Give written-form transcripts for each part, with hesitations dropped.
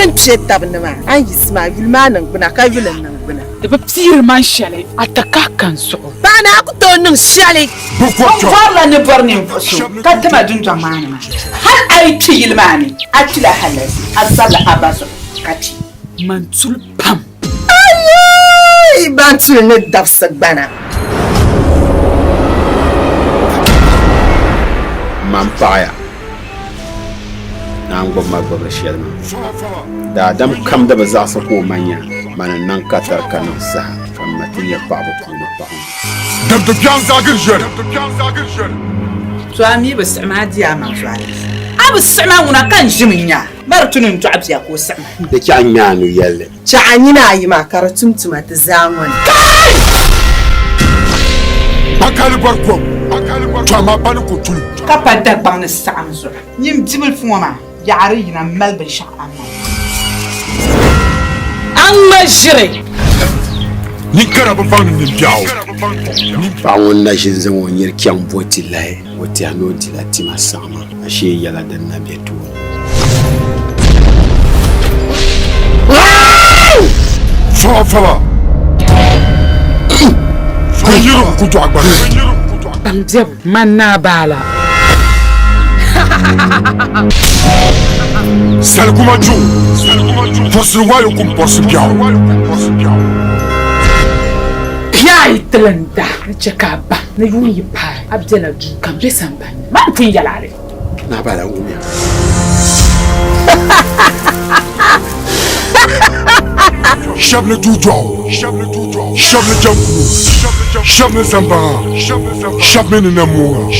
din tabna ma an yisma yulma nan kuna ka yulan nan kuna da ba psir man shale ataka kan so bana ku to nin shale fala ne barni so ka tama dun jamana ma hal ai ci yulmani atila halas asala abaso kati mantul pam ay bantul ne dafsa bana Mampaya Nango Magba Shelma Da Dam come the Bazasa Mania, Manan Katar Canon Saha, from Matinia Papa Puma Pam. The Pianzagan so ami bas ma dia ma swale abu sama una kan jiminya bar tunun to abya ko sama Da Chanyanu Yelle. Chanyina yi ma karatumtuma ta zaman Bakali Barco, Chama Panukutu. kapa da bang ne sam so nyim dibil fuma yaari yina melbe sha amma jire Nikara Bang in Jao. Pawon Nations and 1 year Kiam Botilai, what they are no Dilatima Sama, a she yella than Nabetu. Fala. You could talk about bamjeb manna bala Salguma Ju. Fosse why you come possible. ya itlanda chakaba na yuni pa abdela du kambe samba man tin yalare Nabala Umia. Shabne Tujo. Shabne Jambu. Shabne Samba. Shabne Namua.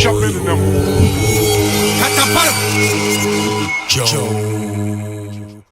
Joe.